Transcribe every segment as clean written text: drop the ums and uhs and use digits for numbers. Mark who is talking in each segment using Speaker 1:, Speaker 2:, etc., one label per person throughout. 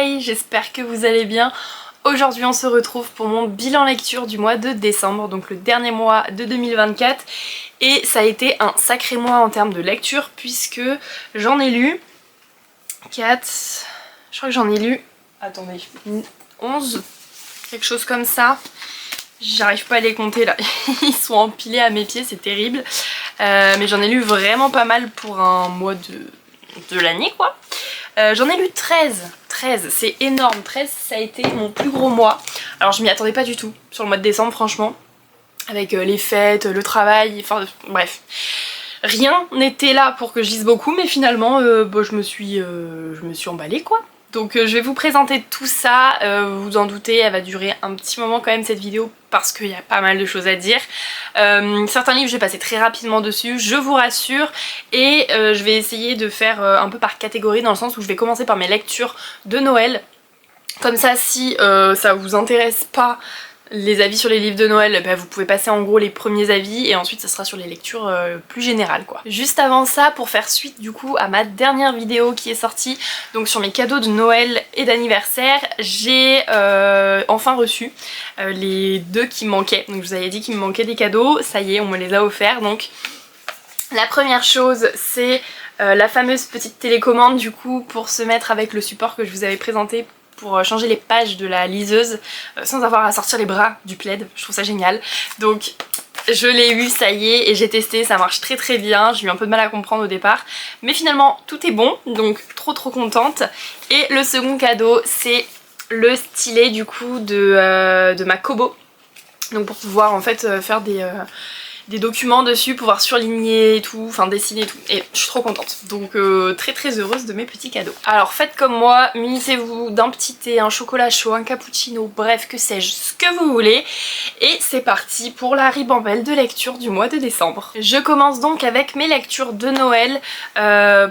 Speaker 1: Hi, j'espère que vous allez bien. Aujourd'hui on se retrouve pour mon bilan lecture du mois de décembre, donc le dernier mois de 2024. Et ça a été un sacré mois en termes de lecture puisque j'en ai lu 4, je crois que j'en ai lu, attendez, 11, quelque chose comme ça. J'arrive pas à les compter là, ils sont empilés à mes pieds, c'est terrible. Mais j'en ai lu vraiment pas mal pour un mois de l'année quoi. J'en ai lu 13, c'est énorme, 13 ça a été mon plus gros mois. Alors je m'y attendais pas du tout sur le mois de décembre franchement, avec les fêtes, le travail, enfin bref. Rien n'était là pour que je lise beaucoup mais finalement je me suis emballée quoi. Donc je vais vous présenter tout ça, vous vous en doutez, elle va durer un petit moment quand même cette vidéo parce qu'il y a pas mal de choses à dire. Certains livres je vais passer très rapidement dessus, je vous rassure, et je vais essayer de faire un peu par catégorie dans le sens où je vais commencer par mes lectures de Noël. Comme ça si ça vous intéresse pas les avis sur les livres de Noël, vous pouvez passer en gros les premiers avis et ensuite ça sera sur les lectures plus générales quoi. Juste avant ça, pour faire suite du coup à ma dernière vidéo qui est sortie, donc sur mes cadeaux de Noël et d'anniversaire, j'ai enfin reçu les deux qui me manquaient. Donc je vous avais dit qu'il me manquait des cadeaux, ça y est on me les a offerts. Donc la première chose c'est la fameuse petite télécommande du coup pour se mettre avec le support que je vous avais présenté pour changer les pages de la liseuse sans avoir à sortir les bras du plaid. Je trouve ça génial. Donc je l'ai eu, ça y est, et j'ai testé, ça marche très très bien. J'ai eu un peu de mal à comprendre au départ, mais finalement tout est bon, donc trop contente. Et le second cadeau c'est le stylet du coup de ma Kobo, donc pour pouvoir en fait faire des documents dessus, pouvoir surligner et tout, enfin dessiner et tout, et je suis trop contente. Donc très heureuse de mes petits cadeaux. Alors faites comme moi, munissez-vous d'un petit thé, un chocolat chaud, un cappuccino, bref que sais-je, ce que vous voulez. Et c'est parti pour la ribambelle de lecture du mois de décembre. Je commence donc avec mes lectures de Noël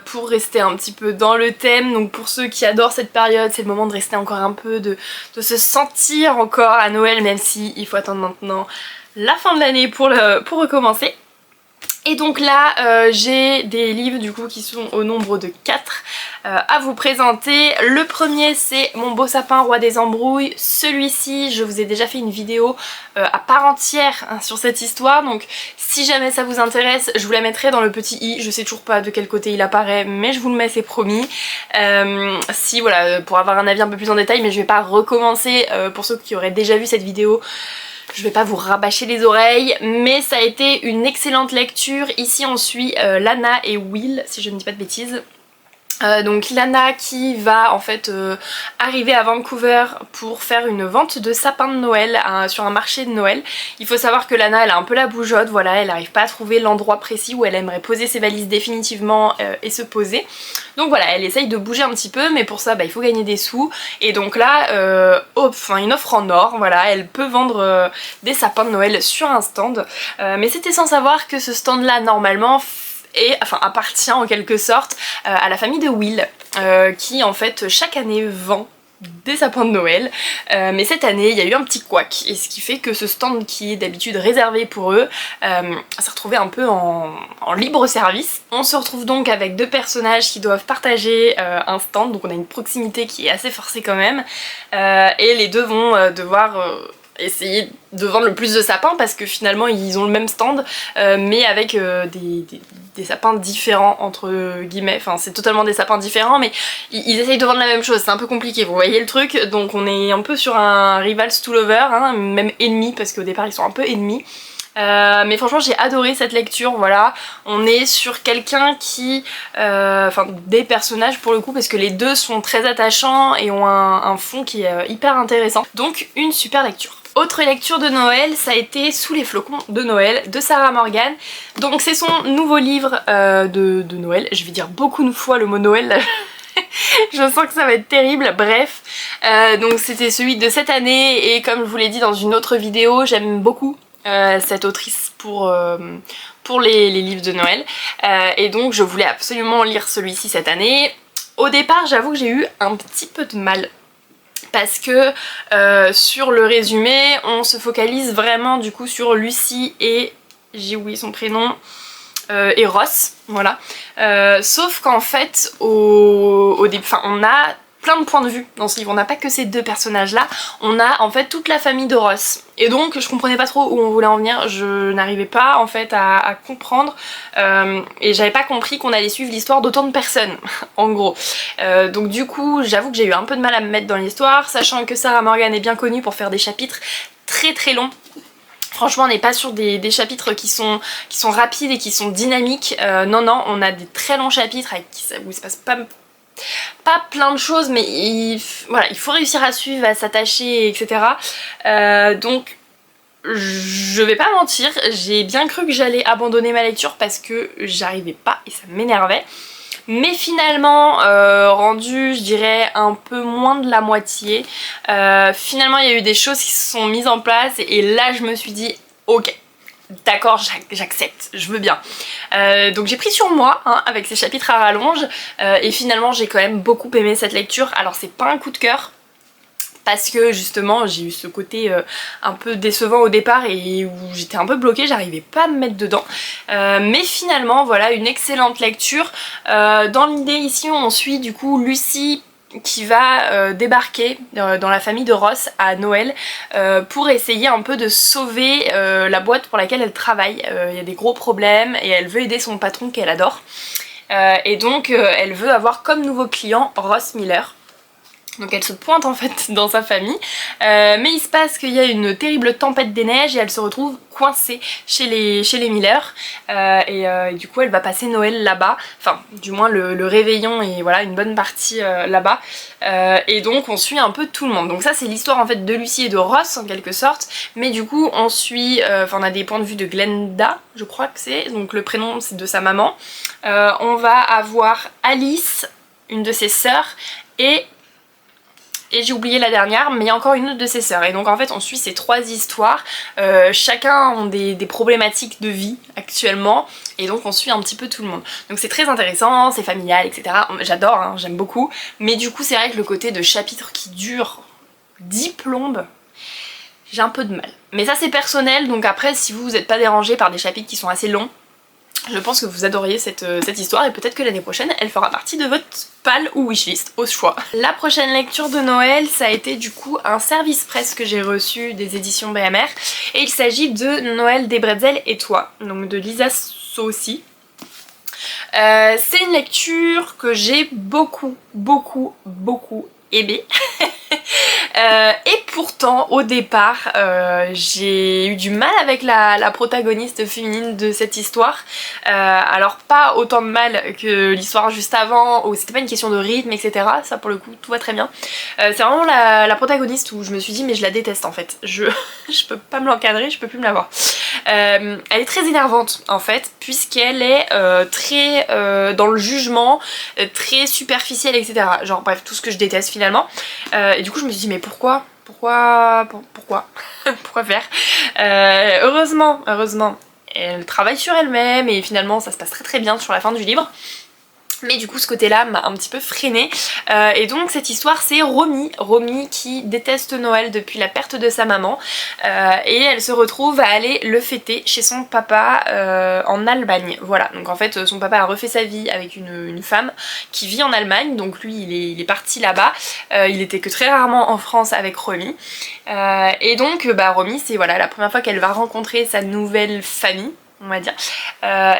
Speaker 1: pour rester un petit peu dans le thème. Donc pour ceux qui adorent cette période, c'est le moment de rester encore un peu, de se sentir encore à Noël, même si il faut attendre maintenant la fin de l'année pour recommencer. Et donc là j'ai des livres du coup qui sont au nombre de 4 à vous présenter. Le premier c'est Mon beau sapin roi des embrouilles. Celui-ci je vous ai déjà fait une vidéo à part entière sur cette histoire, donc si jamais ça vous intéresse je vous la mettrai dans le petit i. Je sais toujours pas de quel côté il apparaît mais je vous le mets, c'est promis. Si voilà, pour avoir un avis un peu plus en détail, mais je vais pas recommencer pour ceux qui auraient déjà vu cette vidéo. Je vais pas vous rabâcher les oreilles, mais ça a été une excellente lecture. Ici on suit Lana et Will, si je ne dis pas de bêtises. Donc Lana qui va en fait arriver à Vancouver pour faire une vente de sapins de Noël sur un marché de Noël. Il faut savoir que Lana elle a un peu la bougeotte, voilà, elle n'arrive pas à trouver l'endroit précis où elle aimerait poser ses valises définitivement et se poser. Donc voilà, elle essaye de bouger un petit peu, mais pour ça il faut gagner des sous. Et donc là, une offre en or, voilà, elle peut vendre des sapins de Noël sur un stand. Mais c'était sans savoir que ce stand là normalement appartient en quelque sorte à la famille de Will qui en fait chaque année vend des sapins de Noël, mais cette année il y a eu un petit couac et ce qui fait que ce stand qui est d'habitude réservé pour eux s'est retrouvé un peu en libre service. On se retrouve donc avec deux personnages qui doivent partager un stand, donc on a une proximité qui est assez forcée quand même, et les deux vont devoir essayer de vendre le plus de sapins parce que finalement ils ont le même stand mais avec des sapins différents entre guillemets, enfin c'est totalement des sapins différents mais ils essayent de vendre la même chose, c'est un peu compliqué, vous voyez le truc. Donc on est un peu sur un rivals to lover, hein, même ennemi parce qu'au départ ils sont un peu ennemis. Mais franchement j'ai adoré cette lecture, voilà. On est sur quelqu'un qui... des personnages pour le coup parce que les deux sont très attachants et ont un fond qui est hyper intéressant. Donc une super lecture. Autre lecture de Noël, ça a été Sous les flocons de Noël de Sarah Morgan. Donc c'est son nouveau livre de Noël. Je vais dire beaucoup de fois le mot Noël là. Je sens que ça va être terrible, bref. Donc c'était celui de cette année et comme je vous l'ai dit dans une autre vidéo, j'aime beaucoup cette autrice pour les livres de Noël. Et donc je voulais absolument lire celui-ci cette année. Au départ j'avoue que j'ai eu un petit peu de mal parce que sur le résumé on se focalise vraiment du coup sur Lucie et j'ai oublié son prénom et Ross, voilà. Sauf qu'en fait au début, on a plein de points de vue dans ce livre, on n'a pas que ces deux personnages là, on a en fait toute la famille de Ross. Et donc je comprenais pas trop où on voulait en venir, je n'arrivais pas en fait à comprendre et j'avais pas compris qu'on allait suivre l'histoire d'autant de personnes en gros. Donc du coup j'avoue que j'ai eu un peu de mal à me mettre dans l'histoire, sachant que Sarah Morgan est bien connue pour faire des chapitres très longs. Franchement on n'est pas sur des chapitres qui sont rapides et qui sont dynamiques, non on a des très longs chapitres où il se passe pas plein de choses, mais voilà, il faut réussir à suivre, à s'attacher, etc. Donc je vais pas mentir, j'ai bien cru que j'allais abandonner ma lecture parce que j'arrivais pas et ça m'énervait. Mais finalement, rendu, je dirais, un peu moins de la moitié, finalement il y a eu des choses qui se sont mises en place et là je me suis dit ok, d'accord, j'accepte, je veux bien. Donc j'ai pris sur moi hein, avec ces chapitres à rallonge et finalement j'ai quand même beaucoup aimé cette lecture. Alors c'est pas un coup de cœur parce que justement j'ai eu ce côté un peu décevant au départ et où j'étais un peu bloquée, j'arrivais pas à me mettre dedans. Mais finalement voilà, une excellente lecture. Dans l'idée ici on suit du coup Lucy qui va débarquer dans la famille de Ross à Noël pour essayer un peu de sauver la boîte pour laquelle elle travaille. Il y a des gros problèmes et elle veut aider son patron qu'elle adore. Et donc elle veut avoir comme nouveau client Ross Miller. Donc elle se pointe en fait dans sa famille, mais il se passe qu'il y a une terrible tempête des neiges et elle se retrouve coincée chez les Miller et du coup elle va passer Noël là-bas, enfin du moins le réveillon et voilà une bonne partie là-bas et donc on suit un peu tout le monde. Donc ça c'est l'histoire en fait de Lucy et de Ross en quelque sorte, mais du coup on suit, on a des points de vue de Glenda, je crois que c'est, donc le prénom c'est de sa maman. On va avoir Alice, une de ses sœurs, et j'ai oublié la dernière, mais il y a encore une autre de ses sœurs. Et donc en fait on suit ces trois histoires, chacun ont des problématiques de vie actuellement, et donc on suit un petit peu tout le monde. Donc c'est très intéressant, c'est familial, etc. J'adore, hein, j'aime beaucoup, mais du coup c'est vrai que le côté de chapitre qui dure 10 plombes, j'ai un peu de mal. Mais ça c'est personnel, donc après si vous n'êtes pas dérangé par des chapitres qui sont assez longs, je pense que vous adoriez cette histoire et peut-être que l'année prochaine elle fera partie de votre pal ou wishlist, au choix. La prochaine lecture de Noël ça a été du coup un service presse que j'ai reçu des éditions BMR et il s'agit de Noël des bretzels et toi, donc de Lisa Saucy. C'est une lecture que j'ai beaucoup aimée. Et pourtant au départ j'ai eu du mal avec la protagoniste féminine de cette histoire, alors pas autant de mal que l'histoire juste avant où c'était pas une question de rythme etc, ça pour le coup tout va très bien. C'est vraiment la protagoniste où je me suis dit mais je la déteste en fait, je peux pas me l'encadrer, je peux plus me la voir. Elle est très énervante en fait puisqu'elle est très dans le jugement, très superficielle etc, genre bref tout ce que je déteste finalement. Et du coup je me suis dit mais pourquoi faire. Heureusement elle travaille sur elle-même et finalement ça se passe très bien sur la fin du livre. Mais du coup ce côté là m'a un petit peu freinée et donc cette histoire c'est Romy qui déteste Noël depuis la perte de sa maman et elle se retrouve à aller le fêter chez son papa en Allemagne. Voilà, donc en fait son papa a refait sa vie avec une femme qui vit en Allemagne, donc lui il est parti là-bas, il était que très rarement en France avec Romy et donc Romy c'est voilà la première fois qu'elle va rencontrer sa nouvelle famille on va dire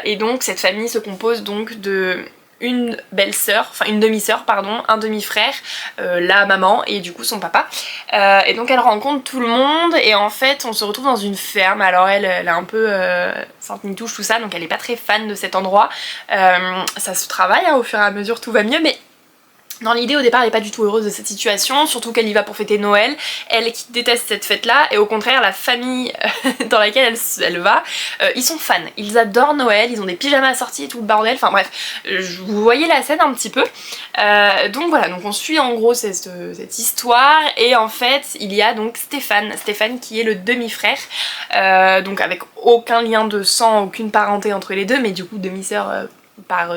Speaker 1: et donc cette famille se compose donc de une belle-sœur, enfin une demi-sœur pardon, un demi-frère, la maman et du coup son papa. Et donc elle rencontre tout le monde et en fait on se retrouve dans une ferme. Alors elle est un peu Sainte-Nitouche tout ça, donc elle est pas très fan de cet endroit. Ça se travaille hein, au fur et à mesure tout va mieux, mais dans l'idée au départ elle est pas du tout heureuse de cette situation, surtout qu'elle y va pour fêter Noël, elle qui déteste cette fête là, et au contraire la famille dans laquelle elle va, ils sont fans, ils adorent Noël, ils ont des pyjamas assortis et tout le bordel, enfin bref, vous voyez la scène un petit peu. Donc voilà, donc on suit en gros cette histoire et en fait il y a donc Stéphane qui est le demi-frère, donc avec aucun lien de sang, aucune parenté entre les deux, mais du coup demi-sœur par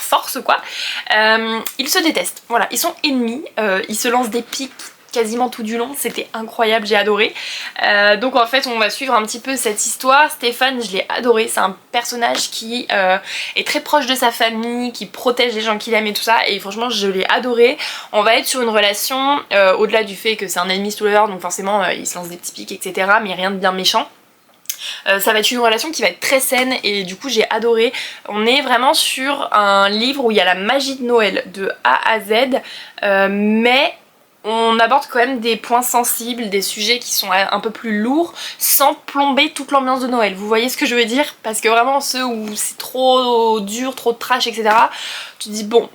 Speaker 1: force quoi. Ils se détestent, voilà, ils sont ennemis, ils se lancent des piques quasiment tout du long, c'était incroyable, j'ai adoré. Donc en fait on va suivre un petit peu cette histoire. Stéphane, je l'ai adoré, c'est un personnage qui est très proche de sa famille, qui protège les gens qu'il aime et tout ça, et franchement je l'ai adoré. On va être sur une relation, au-delà du fait que c'est un enemies to lover, donc forcément il se lance des petits pics etc, mais rien de bien méchant. Ça va être une relation qui va être très saine et du coup j'ai adoré. On est vraiment sur un livre où il y a la magie de Noël de A à Z, mais on aborde quand même des points sensibles, des sujets qui sont un peu plus lourds, sans plomber toute l'ambiance de Noël. Vous voyez ce que je veux dire? Parce que vraiment ceux où c'est trop dur, trop trash, etc. Tu te dis bon,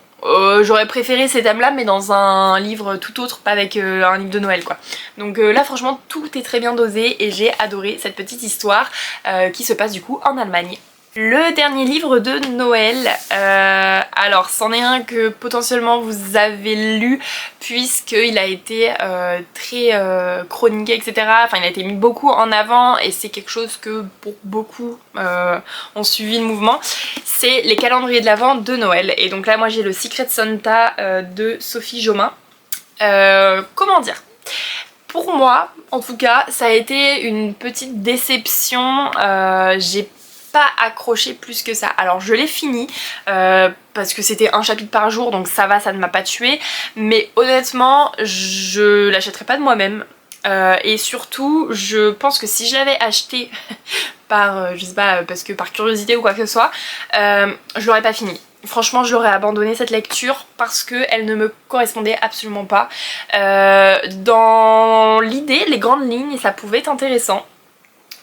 Speaker 1: j'aurais préféré ces thèmes là mais dans un livre tout autre, pas avec un livre de Noël quoi. Donc là franchement tout est très bien dosé et j'ai adoré cette petite histoire qui se passe du coup en Allemagne. Le dernier livre de Noël, alors c'en est un que potentiellement vous avez lu puisqu'il a été très chroniqué etc, enfin il a été mis beaucoup en avant et c'est quelque chose que pour beaucoup ont suivi le mouvement, c'est les calendriers de l'Avent de Noël. Et donc là moi j'ai le Secret Santa de Sophie Jomain. Comment dire ? Pour moi en tout cas ça a été une petite déception, j'ai pas accroché plus que ça. Alors je l'ai fini parce que c'était un chapitre par jour donc ça va, ça ne m'a pas tué, mais honnêtement je l'achèterai pas de moi-même et surtout je pense que si je l'avais acheté par je sais pas, parce que par curiosité ou quoi que ce soit, je l'aurais pas fini. Franchement je l'aurais abandonné cette lecture parce qu'elle ne me correspondait absolument pas. Dans l'idée, les grandes lignes, ça pouvait être intéressant.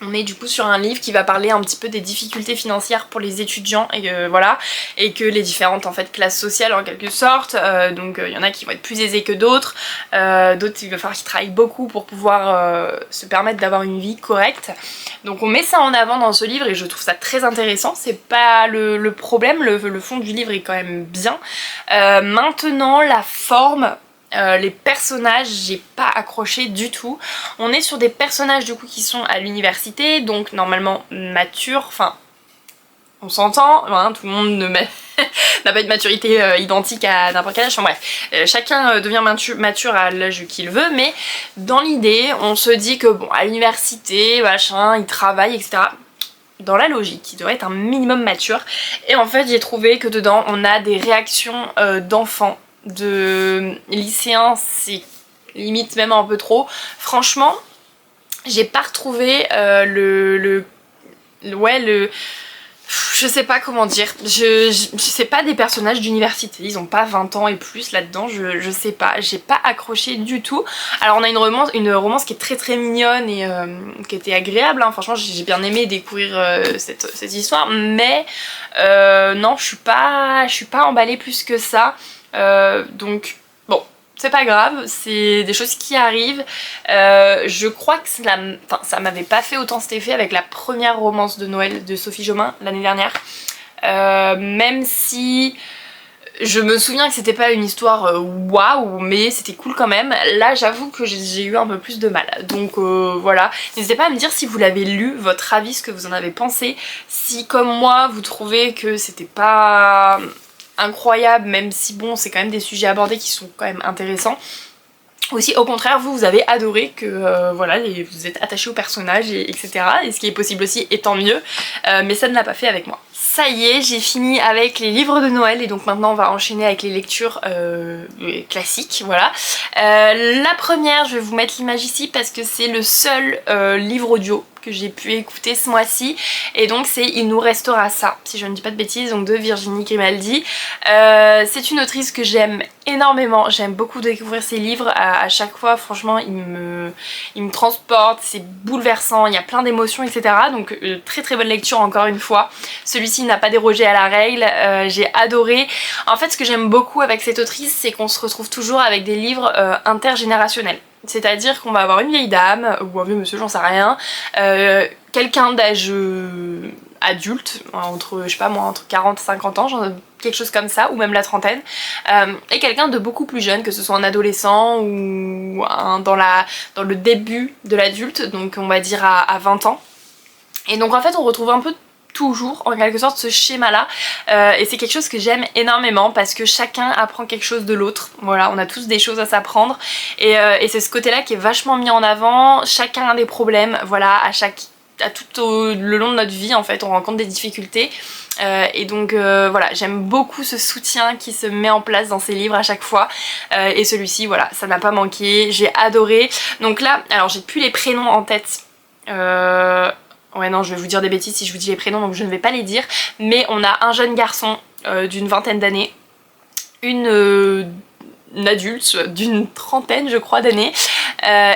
Speaker 1: On est du coup sur un livre qui va parler un petit peu des difficultés financières pour les étudiants et voilà, et que les différentes en fait classes sociales en quelque sorte, donc il y en a qui vont être plus aisés que d'autres, d'autres il va falloir qu'ils travaillent beaucoup pour pouvoir se permettre d'avoir une vie correcte. Donc on met ça en avant dans ce livre et je trouve ça très intéressant, c'est pas le problème, le fond du livre est quand même bien. Maintenant la forme, les personnages, j'ai pas accroché du tout. On est sur des personnages du coup qui sont à l'université, donc normalement matures, enfin on s'entend, hein, tout le monde n'a pas une maturité identique à n'importe quel âge, enfin bref, chacun devient mature à l'âge qu'il veut, mais dans l'idée on se dit que bon à l'université, machin, ils travaillent, etc. Dans la logique, il devrait être un minimum mature, et en fait j'ai trouvé que dedans on a des réactions d'enfants, de lycéens, c'est limite même un peu trop. Franchement, j'ai pas retrouvé je sais pas comment dire, je sais pas, des personnages d'université, ils ont pas 20 ans et plus là-dedans, je sais pas, j'ai pas accroché du tout. Alors on a une romance qui est très mignonne et qui était agréable, hein. Franchement j'ai bien aimé découvrir cette histoire, mais non je suis pas emballée plus que ça. Donc bon, c'est pas grave, c'est des choses qui arrivent. Je crois que ça m'avait pas fait autant cet effet avec la première romance de Noël de Sophie Jomain l'année dernière, même si je me souviens que c'était pas une histoire waouh, mais c'était cool quand même. Là j'avoue que j'ai eu un peu plus de mal, donc voilà. N'hésitez pas à me dire si vous l'avez lu, votre avis, ce que vous en avez pensé, si comme moi vous trouvez que c'était pas incroyable, même si bon c'est quand même des sujets abordés qui sont quand même intéressants, ou si au contraire vous avez adoré, que voilà, vous êtes attaché au personnage etc, et ce qui est possible aussi et tant mieux, mais ça ne l'a pas fait avec moi. Ça y est, j'ai fini avec les livres de Noël et donc maintenant on va enchaîner avec les lectures classiques, voilà. La première, je vais vous mettre l'image ici parce que c'est le seul livre audio que j'ai pu écouter ce mois-ci, et donc c'est Il nous restera ça, si je ne dis pas de bêtises, donc de Virginie Grimaldi. C'est une autrice que j'aime énormément, j'aime beaucoup découvrir ses livres, à chaque fois franchement il me transporte, c'est bouleversant, il y a plein d'émotions etc, donc très bonne lecture encore une fois. Celui-ci n'a pas dérogé à la règle, j'ai adoré. En fait ce que j'aime beaucoup avec cette autrice, c'est qu'on se retrouve toujours avec des livres intergénérationnels. C'est-à-dire qu'on va avoir une vieille dame, ou un vieux monsieur, j'en sais rien, quelqu'un d'âge adulte, entre, je sais pas moi, entre 40 et 50 ans, genre quelque chose comme ça, ou même la trentaine, et quelqu'un de beaucoup plus jeune, que ce soit un adolescent ou dans le début de l'adulte, donc on va dire à 20 ans. Et donc en fait on retrouve un peu toujours en quelque sorte ce schéma là et c'est quelque chose que j'aime énormément parce que chacun apprend quelque chose de l'autre. Voilà, on a tous des choses à s'apprendre et c'est ce côté là qui est vachement mis en avant. Chacun a des problèmes, voilà, à le long de notre vie en fait on rencontre des difficultés et donc voilà, j'aime beaucoup ce soutien qui se met en place dans ces livres à chaque fois et celui-ci voilà, ça n'a pas manqué, j'ai adoré. Donc là, alors j'ai plus les prénoms en tête, ouais non, je vais vous dire des bêtises si je vous dis les prénoms donc je ne vais pas les dire, mais on a un jeune garçon d'une vingtaine d'années, une adulte d'une trentaine je crois d'années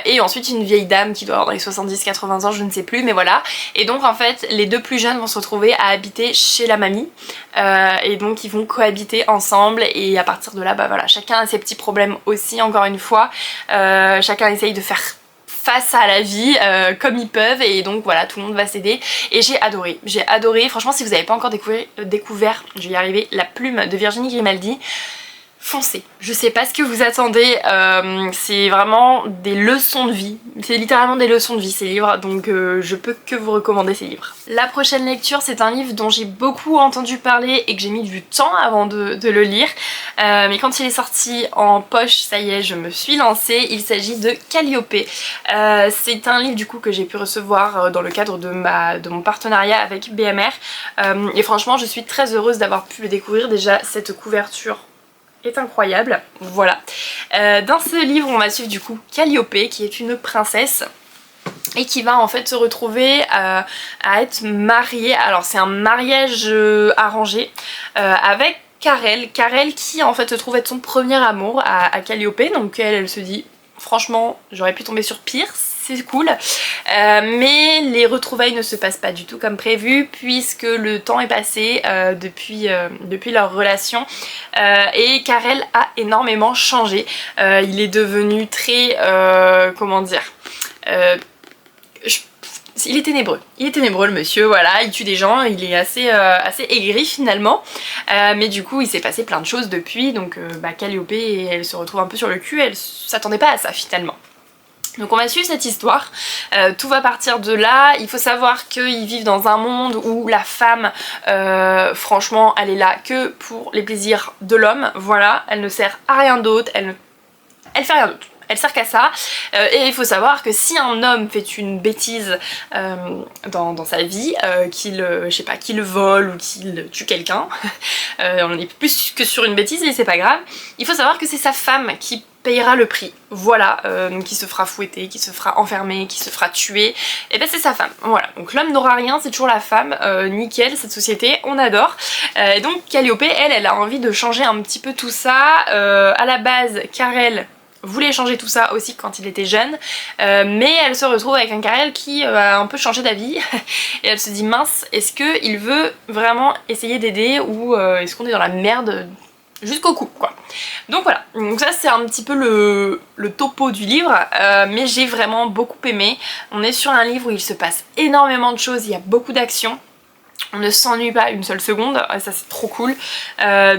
Speaker 1: et ensuite une vieille dame qui doit avoir dans les 70-80 ans, je ne sais plus, mais voilà. Et donc en fait les deux plus jeunes vont se retrouver à habiter chez la mamie et donc ils vont cohabiter ensemble et à partir de là bah voilà, chacun a ses petits problèmes aussi encore une fois, chacun essaye de faire face à la vie comme ils peuvent et donc voilà, tout le monde va s'aider et j'ai adoré, franchement si vous n'avez pas encore découvert, je vais y arriver, La Plume de Virginie Grimaldi, foncez. Je sais pas ce que vous attendez, c'est vraiment des leçons de vie, c'est littéralement des leçons de vie ces livres, donc je peux que vous recommander ces livres. La prochaine lecture c'est un livre dont j'ai beaucoup entendu parler et que j'ai mis du temps avant de le lire, mais quand il est sorti en poche, ça y est, je me suis lancée, il s'agit de Calliope. C'est un livre du coup que j'ai pu recevoir dans le cadre de mon partenariat avec BMR, et franchement je suis très heureuse d'avoir pu le découvrir. Déjà cette couverture est incroyable, voilà. Dans ce livre on va suivre du coup Calliope qui est une princesse et qui va en fait se retrouver à être mariée, alors c'est un mariage arrangé avec Carel qui en fait se trouve être son premier amour à Calliope, donc elle se dit franchement j'aurais pu tomber sur pire, c'est cool, mais les retrouvailles ne se passent pas du tout comme prévu puisque le temps est passé depuis leur relation et Carel a énormément changé, il est devenu très, comment dire, il est ténébreux le monsieur, voilà, il tue des gens, il est assez aigri finalement, mais du coup il s'est passé plein de choses depuis, donc Calliope elle se retrouve un peu sur le cul, elle s'attendait pas à ça finalement. Donc on va suivre cette histoire, tout va partir de là. Il faut savoir qu'ils vivent dans un monde où la femme, franchement, elle est là que pour les plaisirs de l'homme, voilà, elle ne sert à rien d'autre, elle fait rien d'autre. Elle sert qu'à ça, et il faut savoir que si un homme fait une bêtise dans sa vie, je sais pas, qu'il vole ou qu'il tue quelqu'un, on est plus que sur une bêtise mais c'est pas grave, il faut savoir que c'est sa femme qui payera le prix, voilà, qui se fera fouetter, qui se fera enfermer, qui se fera tuer, et ben c'est sa femme, voilà. Donc l'homme n'aura rien, c'est toujours la femme, nickel, cette société, on adore. Et donc Calliope, elle a envie de changer un petit peu tout ça, à la base, Carel voulait changer tout ça aussi quand il était jeune, mais elle se retrouve avec un Carel qui a un peu changé d'avis et elle se dit mince, est-ce qu'il veut vraiment essayer d'aider ou est-ce qu'on est dans la merde jusqu'au cou quoi. Donc voilà, donc ça c'est un petit peu le topo du livre, mais j'ai vraiment beaucoup aimé. On est sur un livre où il se passe énormément de choses, il y a beaucoup d'action, on ne s'ennuie pas une seule seconde, et ça c'est trop cool,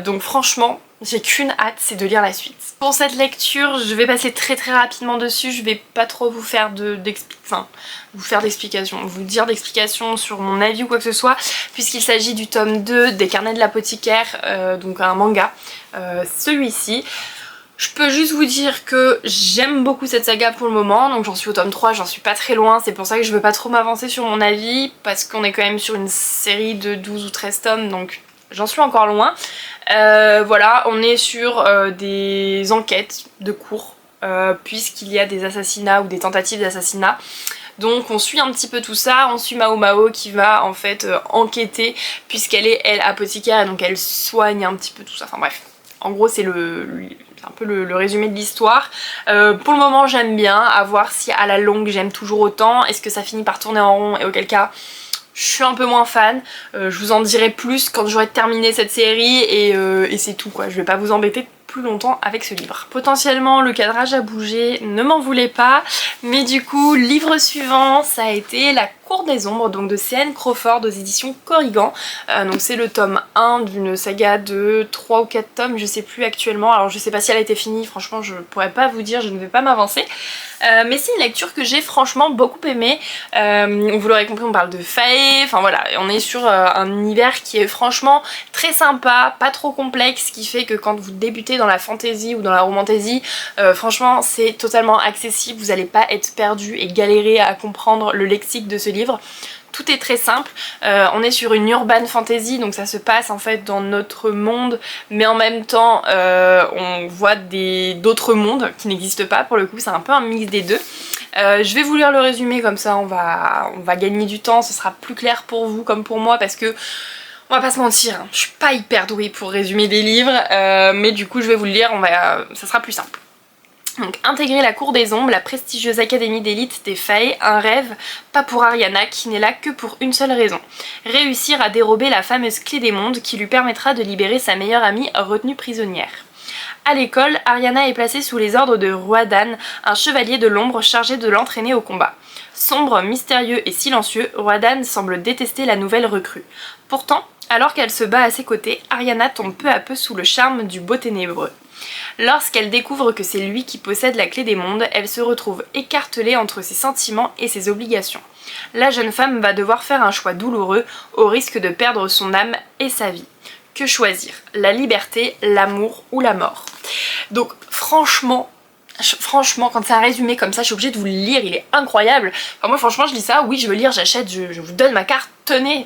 Speaker 1: donc franchement j'ai qu'une hâte, c'est de lire la suite. Pour cette lecture, je vais passer très rapidement dessus, je vais pas trop vous faire d'explications, vous dire d'explications sur mon avis ou quoi que ce soit, puisqu'il s'agit du tome 2 des Carnets de l'apothicaire, donc un manga, celui-ci. Je peux juste vous dire que j'aime beaucoup cette saga pour le moment, donc j'en suis au tome 3, j'en suis pas très loin, c'est pour ça que je veux pas trop m'avancer sur mon avis, parce qu'on est quand même sur une série de 12 ou 13 tomes, donc j'en suis encore loin. Voilà, on est sur des enquêtes de cours, puisqu'il y a des assassinats ou des tentatives d'assassinat. Donc on suit un petit peu tout ça, on suit Mao Mao qui va en fait enquêter, puisqu'elle est elle apothicaire, et donc elle soigne un petit peu tout ça, enfin bref. En gros c'est un peu le résumé de l'histoire. Pour le moment j'aime bien, à voir si à la longue j'aime toujours autant, est-ce que ça finit par tourner en rond et auquel cas je suis un peu moins fan, je vous en dirai plus quand j'aurai terminé cette série et c'est tout quoi, je vais pas vous embêter plus longtemps avec ce livre. Potentiellement le cadrage a bougé, ne m'en voulez pas, mais du coup livre suivant ça a été La Cour des Ombres, donc de C.N. Crawford aux éditions Corrigan. Donc c'est le tome 1 d'une saga de 3 ou 4 tomes, je sais plus actuellement. Alors je sais pas si elle a été finie, franchement je pourrais pas vous dire, je ne vais pas m'avancer. Mais c'est une lecture que j'ai franchement beaucoup aimée. Vous l'aurez compris, on parle de fae, enfin voilà, on est sur un univers qui est franchement très sympa, pas trop complexe, qui fait que quand vous débutez dans la fantasy ou dans la romantasy, franchement c'est totalement accessible, vous n'allez pas être perdu et galérer à comprendre le lexique de ce livre. Tout est très simple, on est sur une urban fantasy, donc ça se passe en fait dans notre monde, mais en même temps on voit d'autres mondes qui n'existent pas, pour le coup c'est un peu un mix des deux. Je vais vous lire le résumé, comme ça on va gagner du temps, ce sera plus clair pour vous comme pour moi, parce que on va pas se mentir, hein, je suis pas hyper douée pour résumer des livres, mais du coup je vais vous le lire, ça sera plus simple. Donc intégrer la Cour des Ombres, la prestigieuse académie d'élite des Fae, un rêve, pas pour Ariana qui n'est là que pour une seule raison. Réussir à dérober la fameuse clé des mondes qui lui permettra de libérer sa meilleure amie retenue prisonnière. À l'école, Ariana est placée sous les ordres de Roadan, un chevalier de l'ombre chargé de l'entraîner au combat. Sombre, mystérieux et silencieux, Roadan semble détester la nouvelle recrue. Pourtant, alors qu'elle se bat à ses côtés, Ariana tombe peu à peu sous le charme du beau ténébreux. Lorsqu'elle découvre que c'est lui qui possède la clé des mondes, elle se retrouve écartelée entre ses sentiments et ses obligations. La jeune femme va devoir faire un choix douloureux au risque de perdre son âme et sa vie. Que choisir? La liberté, l'amour ou la mort? Donc franchement, quand c'est un résumé comme ça, je suis obligée de vous le lire, il est incroyable. Enfin, moi franchement je lis ça, oui je veux lire, j'achète, je vous donne ma carte, tenez.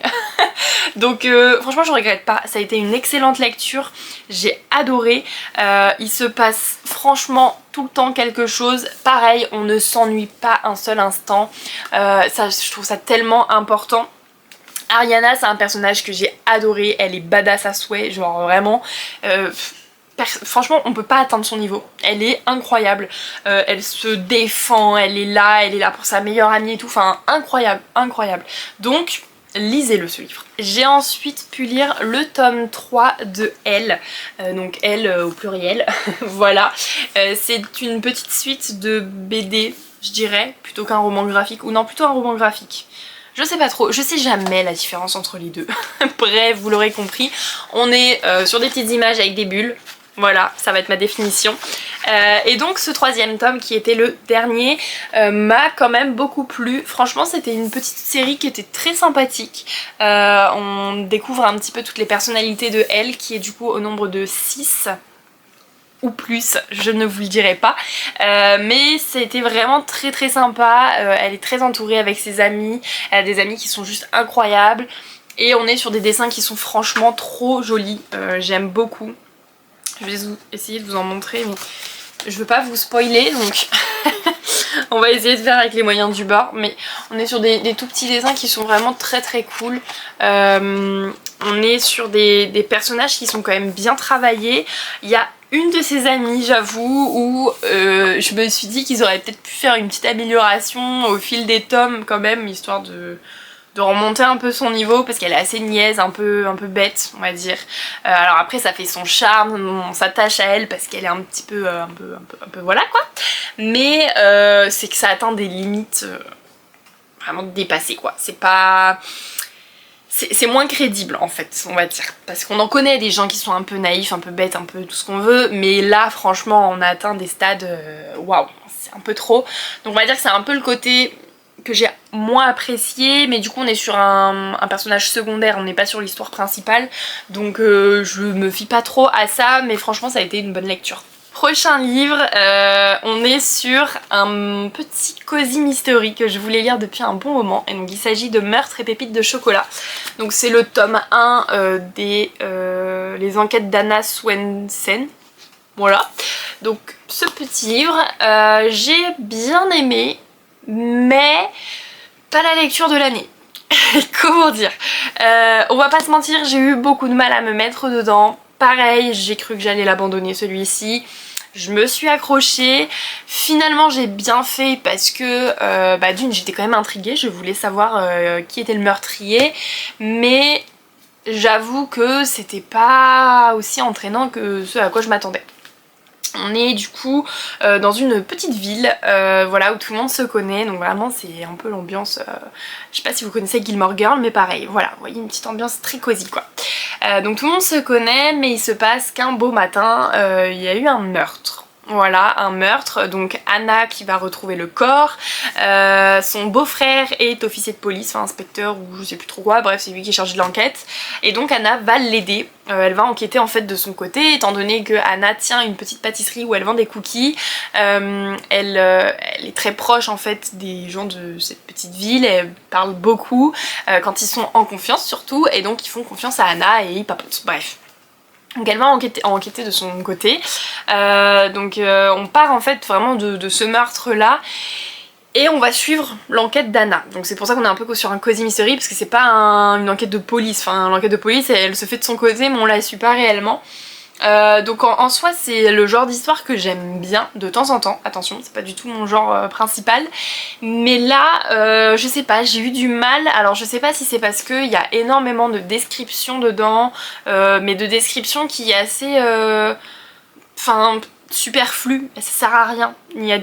Speaker 1: Donc franchement je regrette pas, ça a été une excellente lecture, j'ai adoré. Il se passe franchement tout le temps quelque chose, pareil on ne s'ennuie pas un seul instant, je trouve ça tellement important. Ariana c'est un personnage que j'ai adoré, elle est badass à souhait, genre vraiment... franchement on peut pas atteindre son niveau, elle est incroyable, elle se défend, elle est là pour sa meilleure amie et tout, enfin incroyable, incroyable. Donc lisez-le ce livre. J'ai ensuite pu lire le tome 3 de Elle, donc Elle au pluriel, voilà. C'est une petite suite de BD, je dirais, plutôt qu'un roman graphique, ou non plutôt un roman graphique. Je sais pas trop, je sais jamais la différence entre les deux. Bref, vous l'aurez compris, on est sur des petites images avec des bulles. Voilà, ça va être ma définition. Et donc ce troisième tome qui était le dernier m'a quand même beaucoup plu. Franchement c'était une petite série qui était très sympathique. On découvre un petit peu toutes les personnalités de Elle qui est du coup au nombre de 6 ou plus, je ne vous le dirai pas. Mais c'était vraiment très très sympa. Elle est très entourée avec ses amis. Elle a des amis qui sont juste incroyables. Et on est sur des dessins qui sont franchement trop jolis. J'aime beaucoup. Je vais essayer de vous en montrer, mais je veux pas vous spoiler, donc on va essayer de faire avec les moyens du bord. Mais on est sur des tout petits dessins qui sont vraiment très très cool. On est sur des personnages qui sont quand même bien travaillés. Il y a une de ses amies, j'avoue, où je me suis dit qu'ils auraient peut-être pu faire une petite amélioration au fil des tomes quand même, histoire de remonter un peu son niveau, parce qu'elle est assez niaise, un peu bête on va dire. Alors après ça fait son charme, on s'attache à elle parce qu'elle est un petit peu, un peu voilà quoi. Mais c'est que ça atteint des limites vraiment dépassées quoi. C'est pas... C'est moins crédible en fait, on va dire. Parce qu'on en connaît des gens qui sont un peu naïfs, un peu bêtes, un peu tout ce qu'on veut. Mais là franchement on a atteint des stades, waouh, c'est un peu trop. Donc on va dire que c'est un peu le côté... que j'ai moins apprécié, mais du coup on est sur un personnage secondaire, on n'est pas sur l'histoire principale, donc je me fie pas trop à ça, mais franchement ça a été une bonne lecture. Prochain livre, on est sur un petit cosy mystery que je voulais lire depuis un bon moment, et donc il s'agit de Meurtre et pépites de chocolat. Donc c'est le tome 1 les enquêtes d'Anna Swensen. Voilà, donc ce petit livre, j'ai bien aimé, mais pas la lecture de l'année. Comment dire, on va pas se mentir, j'ai eu beaucoup de mal à me mettre dedans. Pareil, j'ai cru que j'allais l'abandonner celui-ci. Je me suis accrochée. Finalement j'ai bien fait parce que d'une j'étais quand même intriguée, je voulais savoir qui était le meurtrier. Mais j'avoue que c'était pas aussi entraînant que ce à quoi je m'attendais. On est du coup dans une petite ville, voilà, où tout le monde se connaît, donc vraiment c'est un peu l'ambiance, je sais pas si vous connaissez Gilmore Girl, mais pareil, voilà, vous voyez une petite ambiance très cosy quoi. Donc tout le monde se connaît, mais il se passe qu'un beau matin, il y a eu un meurtre. Voilà, un meurtre, donc Anna qui va retrouver le corps, son beau-frère est officier de police, enfin inspecteur ou je sais plus trop quoi, bref c'est lui qui est chargé de l'enquête, et donc Anna va l'aider, elle va enquêter en fait de son côté, étant donné que Anna tient une petite pâtisserie où elle vend des cookies, elle est très proche en fait des gens de cette petite ville, elle parle beaucoup, quand ils sont en confiance surtout, et donc ils font confiance à Anna et ils papotent, bref. Donc elle va enquêter de son côté, on part en fait vraiment de ce meurtre là et on va suivre l'enquête d'Anna. Donc c'est pour ça qu'on est un peu sur un cosy mystery parce que c'est pas une enquête de police, enfin l'enquête de police elle se fait de son côté mais on la suit pas réellement. Donc en soi c'est le genre d'histoire que j'aime bien de temps en temps, attention c'est pas du tout mon genre principal, mais là je sais pas, j'ai eu du mal, alors je sais pas si c'est parce qu'il y a énormément de descriptions dedans, mais de descriptions qui est assez superflu, ça sert à rien.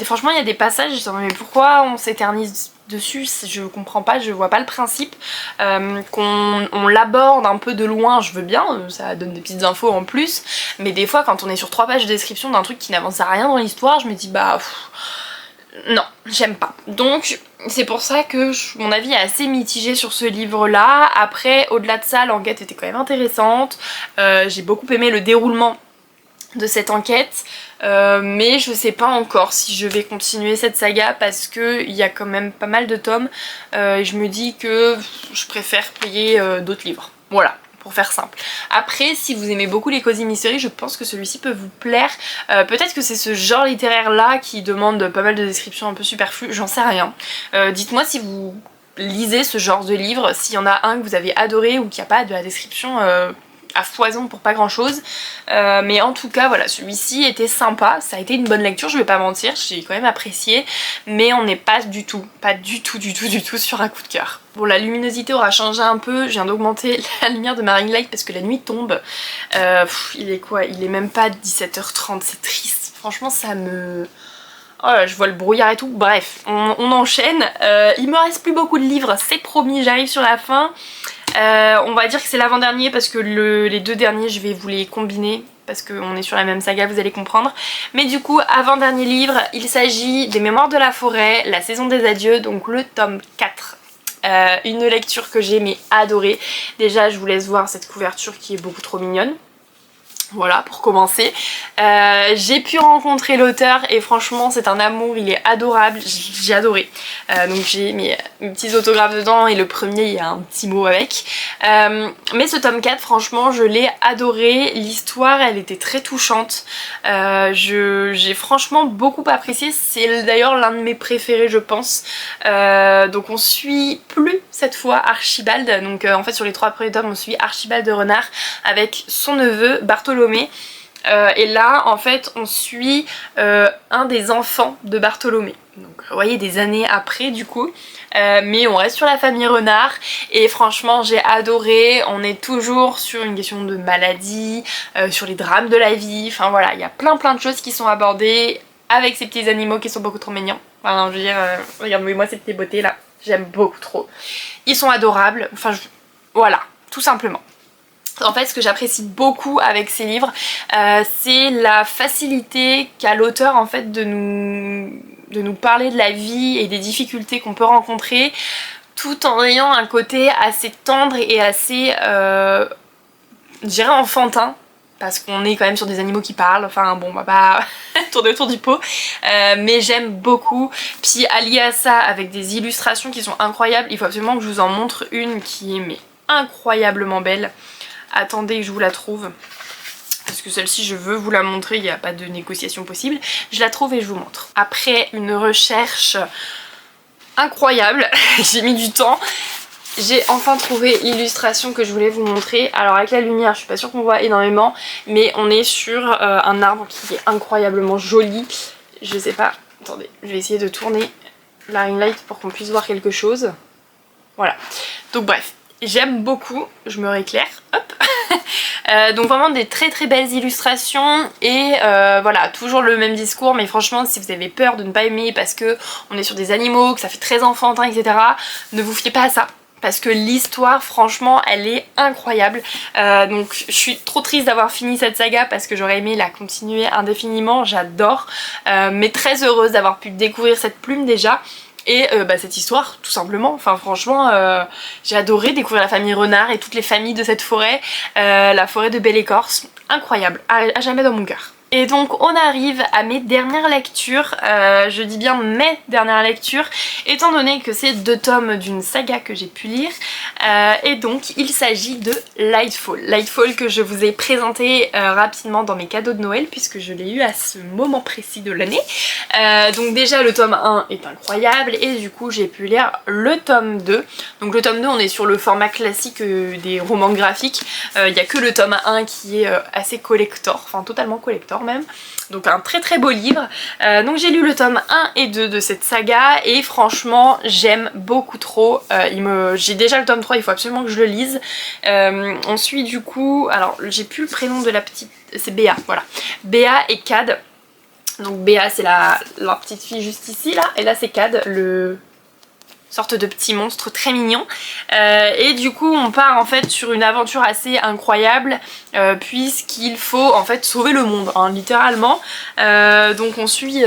Speaker 1: Franchement il y a des passages, je me dis mais pourquoi on s'éternise dessus, je comprends pas, je vois pas le principe, qu'on l'aborde un peu de loin, je veux bien, ça donne des petites infos en plus, mais des fois quand on est sur 3 pages de description d'un truc qui n'avance à rien dans l'histoire, je me dis bah non, j'aime pas. Donc c'est pour ça que mon avis est assez mitigé sur ce livre là. Après au-delà de ça l'enquête était quand même intéressante, j'ai beaucoup aimé le déroulement de cette enquête, mais je sais pas encore si je vais continuer cette saga parce que il y a quand même pas mal de tomes et je me dis que je préfère payer d'autres livres, voilà, pour faire simple. Après si vous aimez beaucoup les cosy mystery, je pense que celui-ci peut vous plaire, peut-être que c'est ce genre littéraire là qui demande pas mal de descriptions un peu superflues, j'en sais rien. Dites-moi si vous lisez ce genre de livre, s'il y en a un que vous avez adoré ou qu'il n'y a pas de la description à foison pour pas grand chose, mais en tout cas voilà, celui-ci était sympa, ça a été une bonne lecture, je vais pas mentir, j'ai quand même apprécié, mais on n'est pas du tout sur un coup de cœur. Bon, la luminosité aura changé un peu, je viens d'augmenter la lumière de ma ring light parce que la nuit tombe, il est quoi, il est même pas 17h30, c'est triste, franchement ça me... Oh là, je vois le brouillard et tout, bref, on enchaîne, il me reste plus beaucoup de livres, c'est promis, j'arrive sur la fin. On va dire que c'est l'avant-dernier parce que les 2 derniers je vais vous les combiner parce qu'on est sur la même saga, vous allez comprendre. Mais du coup, avant-dernier livre, il s'agit des Mémoires de la forêt, la saison des adieux, donc le tome 4. Une lecture que j'ai mais adorée. Déjà je vous laisse voir cette couverture qui est beaucoup trop mignonne. Voilà, pour commencer. J'ai pu rencontrer l'auteur et franchement c'est un amour, il est adorable, j'ai adoré. Donc j'ai mes petits autographes dedans et le premier il y a un petit mot avec. Mais ce tome 4 franchement je l'ai adoré, l'histoire elle était très touchante. J'ai franchement beaucoup apprécié, c'est d'ailleurs l'un de mes préférés je pense. Donc on suit plus cette fois Archibald, donc en fait sur les 3 premiers tomes on suit Archibald de Renard avec son neveu Bartholoméw. Et là en fait on suit un des enfants de Bartholoméw, donc vous voyez des années après du coup, mais on reste sur la famille Renard et franchement j'ai adoré, on est toujours sur une question de maladie, sur les drames de la vie, enfin voilà, il y a plein de choses qui sont abordées avec ces petits animaux qui sont beaucoup trop mignons, enfin je veux dire, regardez-moi ces petites beautés là, j'aime beaucoup trop, ils sont adorables, enfin voilà, tout simplement. En fait ce que j'apprécie beaucoup avec ces livres, c'est la facilité qu'a l'auteur en fait de nous parler de la vie et des difficultés qu'on peut rencontrer tout en ayant un côté assez tendre et assez, je dirais enfantin. Parce qu'on est quand même sur des animaux qui parlent, enfin bon on va pas tourner autour du pot, mais j'aime beaucoup. Puis allié à ça avec des illustrations qui sont incroyables, il faut absolument que je vous en montre une qui est mais incroyablement belle. Attendez que je vous la trouve, parce que celle-ci je veux vous la montrer, il n'y a pas de négociation possible. Je la trouve et je vous montre. Après une recherche incroyable, j'ai mis du temps, j'ai enfin trouvé l'illustration que je voulais vous montrer. Alors avec la lumière je suis pas sûre qu'on voit énormément, mais on est sur un arbre qui est incroyablement joli. Je sais pas, attendez, je vais essayer de tourner la ring light pour qu'on puisse voir quelque chose. Voilà, donc bref. J'aime beaucoup, je me rééclaire, hop. Donc vraiment des très très belles illustrations et voilà, toujours le même discours, mais franchement si vous avez peur de ne pas aimer parce que on est sur des animaux, que ça fait très enfantin, etc., ne vous fiez pas à ça. Parce que l'histoire, franchement, elle est incroyable. Donc je suis trop triste d'avoir fini cette saga parce que j'aurais aimé la continuer indéfiniment, j'adore. Mais très heureuse d'avoir pu découvrir cette plume déjà. Et cette histoire, tout simplement. Enfin franchement, j'ai adoré découvrir la famille Renard et toutes les familles de cette forêt. La forêt de Belle-Écorce, incroyable, à jamais dans mon cœur. Et donc on arrive à mes dernières lectures, je dis bien mes dernières lectures, étant donné que c'est 2 tomes d'une saga que j'ai pu lire, et donc il s'agit de Lightfall. Lightfall que je vous ai présenté rapidement dans mes cadeaux de Noël, puisque je l'ai eu à ce moment précis de l'année. Donc déjà le tome 1 est incroyable, et du coup j'ai pu lire le tome 2. Donc le tome 2 on est sur le format classique des romans graphiques, il n'y a que le tome 1 qui est assez collector, enfin totalement collector même, donc un très très beau livre. Donc j'ai lu le tome 1 et 2 de cette saga et franchement j'aime beaucoup trop. J'ai déjà le tome 3, il faut absolument que je le lise. Ensuite du coup, alors j'ai plus le prénom de la petite, c'est Béa, voilà, Béa et Cad. Donc Béa c'est la petite fille juste ici là, et là c'est Cad, le sorte de petit monstre très mignon, et du coup on part en fait sur une aventure assez incroyable, puisqu'il faut en fait sauver le monde, hein, littéralement. Donc on suit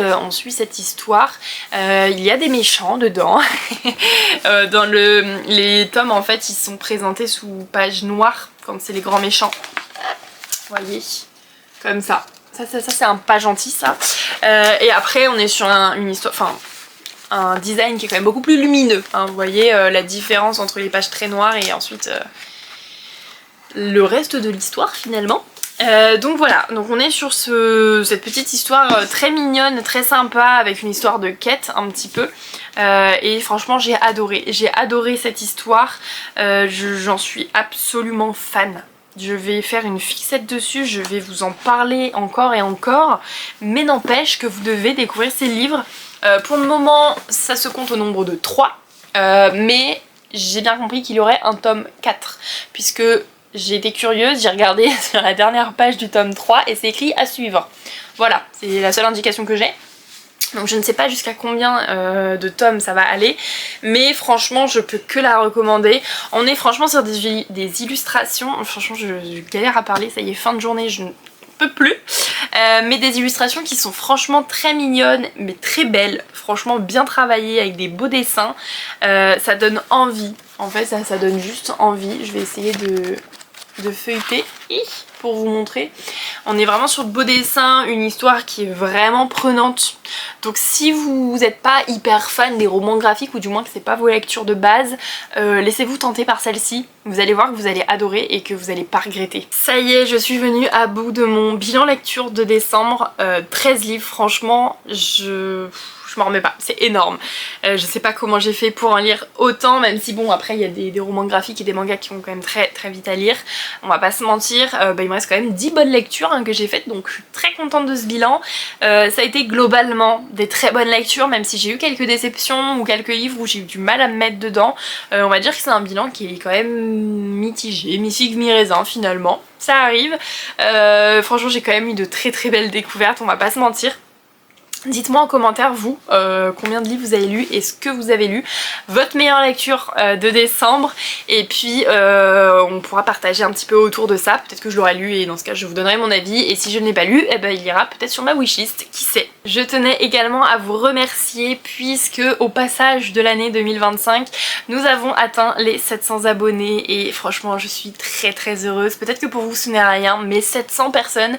Speaker 1: cette histoire. Il y a des méchants dedans. Dans les tomes en fait ils sont présentés sous page noire quand c'est les grands méchants, vous voyez, comme ça. Ça c'est un pas gentil ça. Et après on est sur une histoire, enfin un design qui est quand même beaucoup plus lumineux, hein, vous voyez la différence entre les pages très noires et ensuite le reste de l'histoire finalement. Donc voilà, donc on est sur cette petite histoire très mignonne, très sympa, avec une histoire de quête un petit peu, et franchement j'ai adoré cette histoire. J'en suis absolument fan. Je vais faire une fixette dessus, je vais vous en parler encore et encore, mais n'empêche que vous devez découvrir ces livres. Pour le moment ça se compte au nombre de 3, mais j'ai bien compris qu'il y aurait un tome 4, puisque j'ai été curieuse, j'ai regardé sur la dernière page du tome 3 et c'est écrit à suivre. Voilà, c'est la seule indication que j'ai. Donc je ne sais pas jusqu'à combien de tomes ça va aller, mais franchement je peux que la recommander. On est franchement sur des illustrations, franchement je galère à parler, ça y est, fin de journée, je ne peux plus. Mais des illustrations qui sont franchement très mignonnes, mais très belles, franchement bien travaillées avec des beaux dessins. Ça donne envie, en fait ça donne juste envie. Je vais essayer de feuilleter pour vous montrer. On est vraiment sur de beaux dessins, une histoire qui est vraiment prenante. Donc si vous n'êtes pas hyper fan des romans graphiques, ou du moins que c'est pas vos lectures de base, laissez-vous tenter par celle-ci. Vous allez voir que vous allez adorer et que vous allez pas regretter. Ça y est, je suis venue à bout de mon bilan lecture de décembre. 13 livres, franchement, je m'en remets pas, c'est énorme. Je sais pas comment j'ai fait pour en lire autant, même si bon après il y a des romans graphiques et des mangas qui vont quand même très très vite à lire. On va pas se mentir, il me reste quand même 10 bonnes lectures que j'ai faites, donc je suis très contente de ce bilan. Ça a été globalement des très bonnes lectures, même si j'ai eu quelques déceptions ou quelques livres où j'ai eu du mal à me mettre dedans. On va dire que c'est un bilan qui est quand même mitigé, mi-figue mi-raisin finalement, ça arrive. Franchement j'ai quand même eu de très très belles découvertes, on va pas se mentir. Dites-moi en commentaire vous, combien de livres vous avez lu et ce que vous avez lu, votre meilleure lecture de décembre, et puis on pourra partager un petit peu autour de ça. Peut-être que je l'aurai lu et dans ce cas je vous donnerai mon avis, et si je ne l'ai pas lu, eh ben, il ira peut-être sur ma wishlist, qui sait. Je tenais également à vous remercier puisque au passage de l'année 2025 nous avons atteint les 700 abonnés et franchement je suis très très heureuse. Peut-être que pour vous ce n'est rien, mais 700 personnes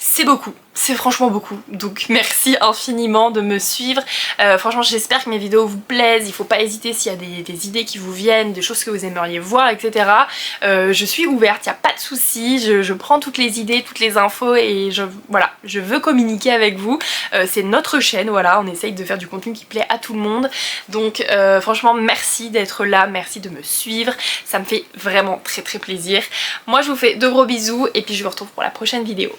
Speaker 1: c'est beaucoup. C'est franchement beaucoup, donc merci infiniment de me suivre. Franchement j'espère que mes vidéos vous plaisent, il faut pas hésiter s'il y a des idées qui vous viennent, des choses que vous aimeriez voir, etc. Je suis ouverte, il n'y a pas de souci, je prends toutes les idées, toutes les infos et voilà, je veux communiquer avec vous. C'est notre chaîne, voilà, on essaye de faire du contenu qui plaît à tout le monde. Donc franchement merci d'être là, merci de me suivre, ça me fait vraiment très très plaisir. Moi je vous fais de gros bisous et puis je vous retrouve pour la prochaine vidéo.